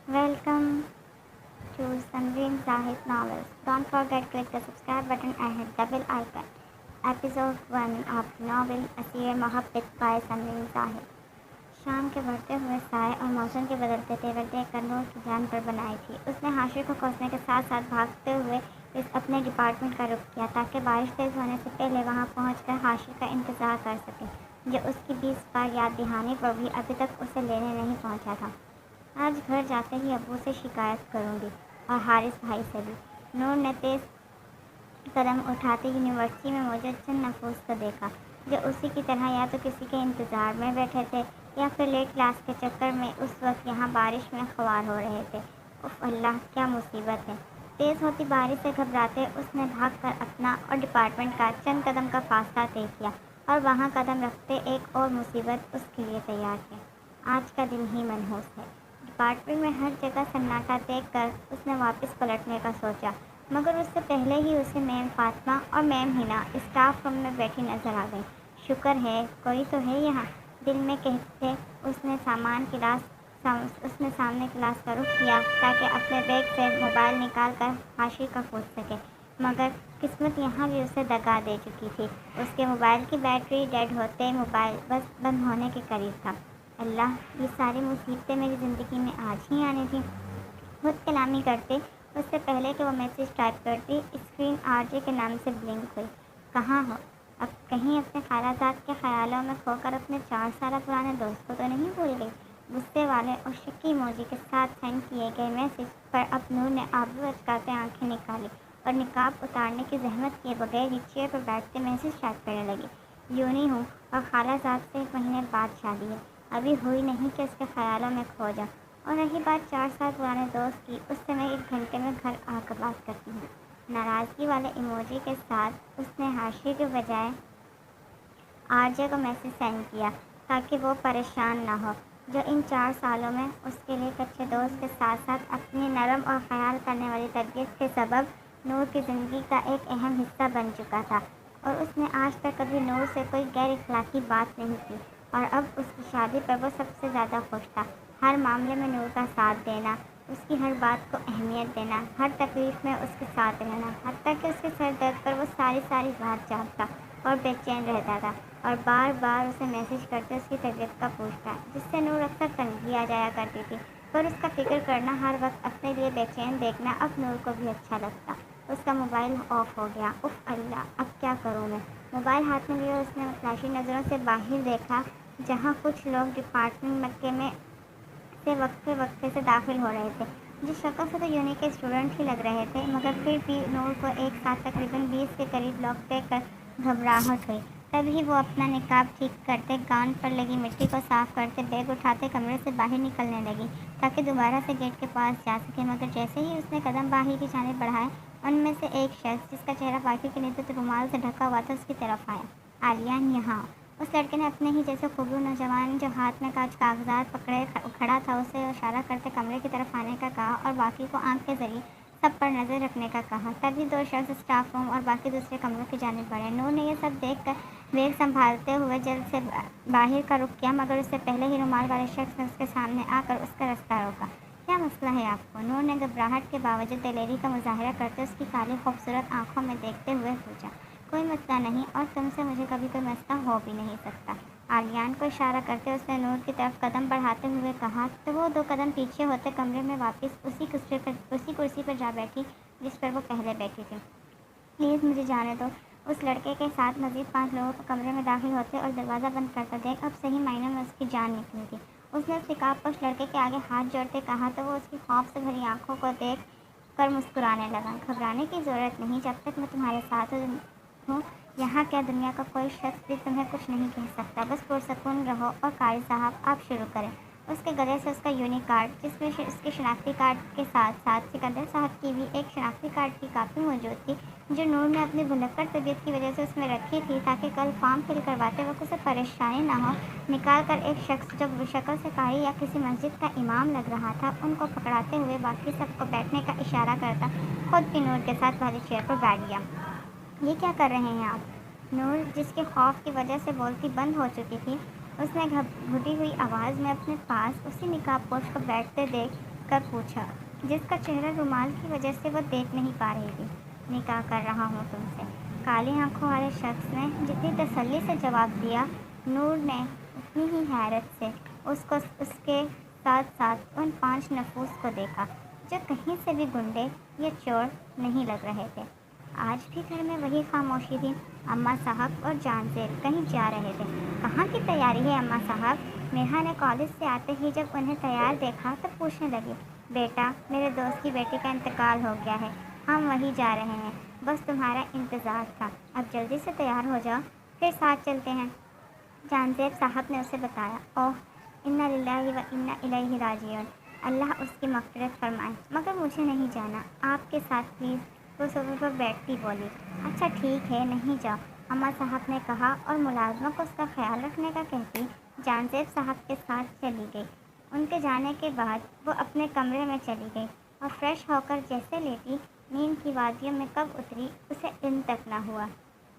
Welcome to Sunbeam Zahid Novels. Don't forget click the subscribe button and hit the bell icon. Episode 1 of novel Asir मोहब्बत by Sunbeam Zahid. शाम के बढ़ते हुए साए और मौसम के बदलते तेवर देखकर नूर की जान पर बनाई थी। उसने हाशिर को खोजने के साथ साथ भागते हुए इस अपने डिपार्टमेंट का रुख किया ताकि बारिश तेज़ होने से पहले वहां पहुंचकर हाशिर का इंतज़ार कर सके, जो उसकी 20 बार याद दिहाने पर भी अभी तक उसे लेने नहीं पहुंचा था। आज घर जाते ही अब्बू से शिकायत करूंगी और हारिस भाई से भी। नूर ने तेज़ कदम उठाते यूनिवर्सिटी में मौजूद चंद नफूस को देखा, जो उसी की तरह या तो किसी के इंतज़ार में बैठे थे या फिर लेट क्लास के चक्कर में उस वक्त यहाँ बारिश में ख्वार हो रहे थे। उफ अल्लाह, क्या मुसीबत है। तेज़ होती बारिश से घबराते उसने भागकर अपना और डिपार्टमेंट का चंद कदम का फासला तय किया और वहाँ कदम रखते एक और मुसीबत उसके लिए तैयार है। आज का दिन ही मनहूस है। डिपार्टमेंट में हर जगह सन्नाटा देखकर उसने वापस पलटने का सोचा, मगर उससे पहले ही उसे मैम फातिमा और मैम हिना स्टाफ रूम में बैठी नजर आ गई। शुक्र है कोई तो है यहाँ, दिल में कहते उसने सामने क्लास का रुख किया ताकि अपने बैग से मोबाइल निकाल कर हाशिर का पूछ सके, मगर किस्मत यहाँ भी उसे दगा दे चुकी थी। उसके मोबाइल की बैटरी डेड होते मोबाइल बस बंद होने के करीब था। अल्लाह, ये सारी मुसीबतें मेरी ज़िंदगी में आज ही आनी थी। खुद कलामी करते उससे पहले कि वो मैसेज टाइप करती, स्क्रीन आरजे के नाम से ब्लिंक हुई। कहाँ हो? अब कहीं अपने खालाजाद के ख्यालों में खोकर अपने 4 साल पुराने दोस्त को तो नहीं भूल गई? गुस्से वाले और शक्की इमोजी के साथ सेंड किए गए मैसेज पर अब नूर ने आबरू अचकाते आंखें निकाली और निकाब उतारने की जहमत किए बगैर ही चेयर पर बैठते मैसेज टाइप करने लगी। यूँ नहीं हूँ और खालाजाद से 1 महीने बाद शादी है, अभी हुई नहीं कि उसके ख्यालों में खो जा। और रही बात 4 साल पुराने दोस्त की, उससे मैं 1 घंटे में घर आकर बात करती हूँ। नाराज़गी वाले इमोजी के साथ उसने हाशिर के बजाय आरजे को मैसेज सेंड किया ताकि वो परेशान ना हो, जो इन 4 सालों में उसके लिए एक अच्छे दोस्त के साथ साथ अपनी नरम और ख्याल करने वाली तरबियत के सबब नूर की ज़िंदगी का एक अहम हिस्सा बन चुका था। और उसने आज तक कभी नूर से कोई गैर इखलाकी बात नहीं की और अब उसकी शादी पर वो सबसे ज़्यादा खुश था। हर मामले में नूर का साथ देना, उसकी हर बात को अहमियत देना, हर तकलीफ़ में उसके साथ रहना, हत्ता कि उसके सर दर्द पर वो सारी सारी रात जागता और बेचैन रहता था और बार बार उसे मैसेज करते उसकी तबीयत का पूछता, जिससे नूर अक्सर तंगी आ जाया करती थी। पर उसका फिक्र करना, हर वक्त अपने लिए बेचैन देखना अब नूर को भी अच्छा लगता। उसका मोबाइल ऑफ हो गया। उफ अल्लाह, अब क्या करूँ मैं? मोबाइल हाथ में लिए उसने फ्लैशी नज़रों से बाहर देखा, जहाँ कुछ लोग डिपार्टमेंट मक्के में से वक्फे से दाखिल हो रहे थे। जिस शक्ल से तो यूनी के स्टूडेंट ही लग रहे थे, मगर फिर भी नूर को एक साथ तकरीबन 20 के करीब लोग देखकर घबराहट हुई। तभी वो अपना निकाब ठीक करते, गाउन पर लगी मिट्टी को साफ करते, बैग उठाते कमरे से बाहर निकलने लगी ताकि दोबारा से गेट के पास जा सके। मगर जैसे ही उसने कदम बाहर की जानिब बढ़ाए, उनमें से एक शख्स, जिसका चेहरा बाकी के नीचे रुमाल से ढका हुआ था, उसकी तरफ आया। आलियान यहाँ। उस लड़के ने अपने ही जैसे खूबसूरत नौजवान जो हाथ में कुछ कागजात पकड़े खड़ा था, उसे इशारा करते कमरे की तरफ आने का कहा और बाकी को आंख के जरिए सब पर नज़र रखने का कहा। तभी 2 शख्स स्टाफ रूम और बाकी दूसरे कमरों की जानिब बढ़े। नूर ने यह सब देखकर बैग संभालते हुए जल्द से बाहर का रुख किया, मगर उससे पहले ही रुमाल वाले शख्स ने उसके सामने आकर उसका रास्ता रोका। क्या मसला है आपको? नूर ने घबराहट के बावजूद दिलेरी का मुजाहरा करते उसकी काली खूबसूरत आंखों में देखते हुए पूछा। कोई मसला नहीं, और तुमसे मुझे कभी कोई मसला हो भी नहीं सकता। आलियान को इशारा करते उसने नूर की तरफ कदम बढ़ाते हुए कहा, तो वो 2 कदम पीछे होते कमरे में वापस उसी कुर्सी पर जा बैठी जिस पर वो पहले बैठी थी। प्लीज़ मुझे जाने दो। उस लड़के के साथ मज़ीद 5 लोगों को कमरे में दाखिल होते और दरवाज़ा बंद करता देख अब सही मायनों में उसकी जान निकली थी। उसने उस निकाबपोश लड़के के आगे हाथ जोड़ते कहा, तो वो उसकी खौफ से भरी आंखों को देख कर मुस्कुराने लगा। घबराने की ज़रूरत नहीं, जब तक मैं तुम्हारे साथ हूँ, यहाँ क्या दुनिया का कोई शख्स भी तुम्हें कुछ नहीं कह सकता। बस पुरसकून रहो और कारी साहब आप शुरू करें। उसके गले से उसका यूनिक कार्ड, जिसमें उसके शनाख्ती कार्ड के साथ साथ सिकंदर साहब की भी एक शनाख्ती कार्ड की कापी मौजूद थी, जो नूर ने अपनी भुलक्कड़ तबीयत की वजह से उसमें रखी थी ताकि कल फॉर्म फिल करवाते वक्त उसे परेशानी ना हो। निकाल कर एक शख्स जो शक्ल से कारी या किसी मस्जिद का इमाम लग रहा था, उनको पकड़ाते हुए बाकी सबको बैठने का इशारा करता खुद भी नूर के साथ वाली चेयर पर बैठ गया। ये क्या कर रहे हैं आप? नूर, जिसके खौफ की वजह से बोलती बंद हो चुकी थी, उसने घुटी हुई आवाज़ में अपने पास उसी निकाबपोश को बैठते देख کر پوچھا، جس کا چہرہ رومال کی وجہ سے وہ دیکھ نہیں پا رہی تھی۔ نکاح کر رہا ہوں تم سے، کالی آنکھوں والے شخص نے جتنی تسلی سے جواب دیا، نور نے اتنی ہی حیرت سے اس کے ساتھ ساتھ ان 5 نفوس کو دیکھا جو کہیں سے بھی گنڈے یا چور نہیں لگ رہے تھے۔ آج بھی گھر میں وہی خاموشی تھی۔ اماں صاحب اور جان زیب کہیں جا رہے تھے۔ کہاں کی تیاری ہے اماں صاحب؟ نیہا نے کالج سے آتے ہی جب انہیں تیار دیکھا تو پوچھنے لگی۔ بیٹا، میرے دوست کی بیٹی کا انتقال ہو گیا ہے، ہم وہیں جا رہے ہیں، بس تمہارا انتظار تھا، اب جلدی سے تیار ہو جاؤ، پھر ساتھ چلتے ہیں۔ جان زیب صاحب نے اسے بتایا۔ اوہ، انا للہ و انا الیہ راجعون، اللہ اس کی مغفرت فرمائے، مگر مجھے نہیں جانا، آپ کے ساتھ پلیز۔ وہ صوفے پر بیٹھتی بولی۔ اچھا ٹھیک ہے، نہیں جاؤ، اماں صاحب نے کہا اور ملازمہ کو اس کا خیال رکھنے کا کہتی جان زیب صاحب کے ساتھ چلی گئی۔ ان کے جانے کے بعد وہ اپنے کمرے میں چلی گئی اور فریش ہو کر جیسے لیٹی، نیند کی وادیوں میں کب اتری اسے علم تک نہ ہوا۔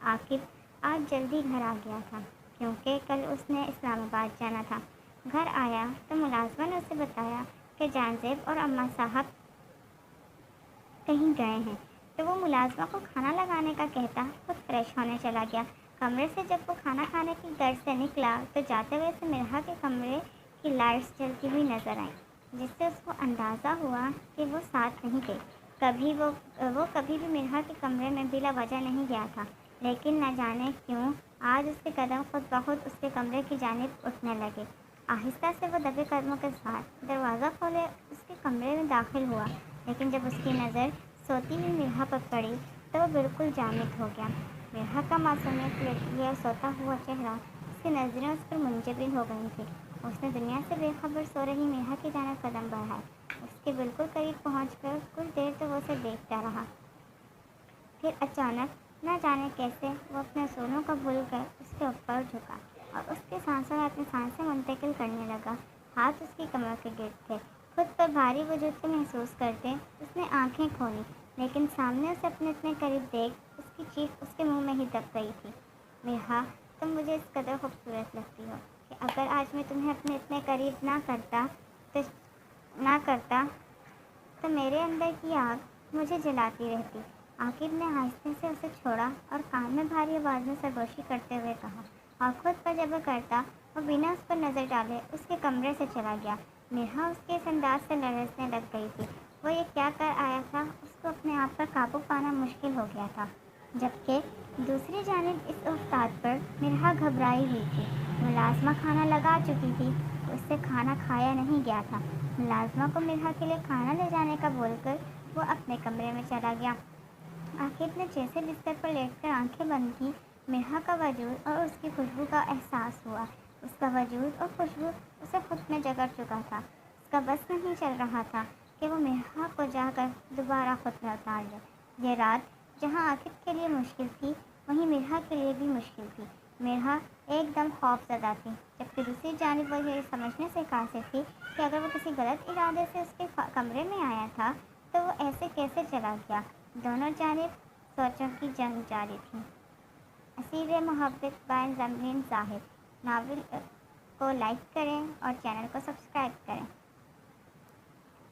عاقب آج جلدی گھر آ گیا تھا کیونکہ کل اس نے اسلام آباد جانا تھا۔ گھر آیا تو ملازمہ نے اسے بتایا کہ جان زیب اور اماں صاحب کہیں گئے ہیں، تو وہ ملازمہ کو کھانا لگانے کا کہتا خود فریش ہونے چلا گیا۔ کمرے سے جب وہ کھانا کھانے کی غرض سے نکلا تو جاتے ہوئے اسے مرحا کے کمرے کی لائٹس جلتی ہوئی نظر آئیں، جس سے اس کو اندازہ ہوا کہ وہ ساتھ نہیں گئی۔ وہ کبھی بھی مرحا کے کمرے میں بلا وجہ نہیں گیا تھا، لیکن نہ جانے کیوں آج اس کے قدم خود بخود اس کے کمرے کی جانب اٹھنے لگے۔ آہستہ سے وہ دبے قدموں کے ساتھ دروازہ کھولے اس کے کمرے میں داخل ہوا، لیکن جب اس کی نظر سوتی ہوئی مرحا پر پڑی تو وہ بالکل جامد ہو گیا۔ مرحا کا معصومیت لیتی اور سوتا ہوا چہرہ، اس کی نظریں اس پر منجمد ہو گئی تھیں۔ اس نے دنیا سے بے خبر سو رہی مرحا کی جانب قدم بڑھائے، اس کے بالکل قریب پہنچ کر کچھ دیر تو وہ اسے دیکھتا رہا، پھر اچانک نہ جانے کیسے وہ اپنے اصولوں کو بھول کر اس کے اوپر جھکا اور اس کے سانسوں میں اپنی سانسیں منتقل کرنے لگا۔ ہاتھ اس کی کمر کے گرد تھے۔ خود پر بھاری وجود کو محسوس کرتے اس نے آنکھیں کھولی، لیکن سامنے اسے اپنے اتنے قریب دیکھ اس کی چیخ اس کے منہ میں ہی دب گئی تھی۔ مرحا، تم مجھے اس قدر خوبصورت لگتی ہو کہ اگر آج میں تمہیں اپنے اتنے قریب نہ کرتا تو میرے اندر کی آگ مجھے جلاتی رہتی۔ عاقب نے آہستہ سے اسے چھوڑا اور کان میں بھاری آواز میں سرگوشی کرتے ہوئے کہا، اور خود پر جبر کرتا وہ بنا اس پر نظر ڈالے اس کے کمرے سے چلا گیا۔ مرحا اس کے اس انداز سے لرزنے لگ گئی تھی۔ وہ یہ کیا کر آیا تھا، اس کو اپنے آپ پر قابو پانا مشکل ہو گیا تھا، جبکہ دوسری جانب اس افتاد پر مرحا گھبرائی ہوئی تھی۔ ملازمہ کھانا لگا چکی تھی، اس سے کھانا کھایا نہیں گیا تھا۔ ملازمہ کو مرحا کے لیے کھانا لے جانے کا بول کر وہ اپنے کمرے میں چلا گیا۔ عاقب نے جیسے بستر پر لیٹ کر آنکھیں بند کی، مرحا کا وجود اور اس کی خوشبو کا احساس ہوا۔ اس کا وجود اور خوشبو اسے خود میں جکڑ چکا تھا۔ اس کا بس نہیں چل رہا تھا کہ وہ مرحا کو جا کر دوبارہ خود میں اتار لے۔ یہ رات جہاں عاقب کے لیے مشکل تھی، وہیں مرحا کے لیے بھی مشکل تھی۔ مرحا ایک دم خوف زدہ تھی، جبکہ دوسری جانب وہ یہ سمجھنے سے قاصر تھی کہ اگر وہ کسی غلط ارادے سے اس کے کمرے میں آیا تھا تو وہ ایسے کیسے چلا گیا۔ دونوں جانب سوچوں کی جنگ جاری تھی۔ اسیر محبت بائی زمین زاہد ناول کو لائک کریں اور چینل کو سبسکرائب کریں۔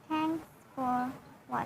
Thanks for